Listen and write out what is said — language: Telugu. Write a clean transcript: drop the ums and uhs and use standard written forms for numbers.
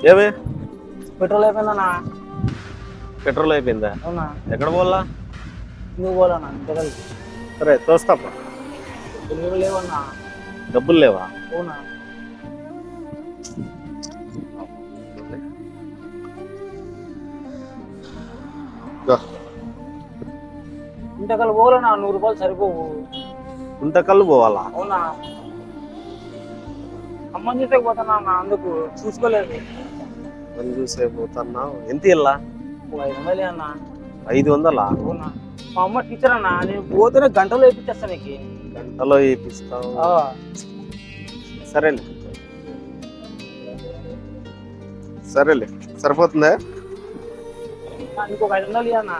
ఏమి పెట్రోల్ అయిపోయిందన్నా. పెట్రోల్ అయిపోయిందా? అవునా? ఎక్కడ పోవాలా? నువ్వు పోవాలన్నా ఇంతకలికి. సరే తోస్తాపా. డెలివరీ లేవన్నా. డబ్బులు లేవా? అవునా? ఇంతకల్ పోవాలన్నా, 100 రూపాయలు సరిపోవు. గుంతకల్లు పోవాలా? అవునా? అమ్మని చూసే పోతున్నా అన్న, అందుకు చూసుకోలేదు. అని చూసే పోతున్నావు. ఎంత ఇల్లా? 500 అన్న. 500? అవునా? మా అమ్మ టీచర్ అన్న, నేను పోతేనే గంటలో వేయించేస్తా నీకు. గంటలో వేపిస్తావు? సరేలే సరేలే, సరిపోతుందా? ఇంకొక 500 అన్న.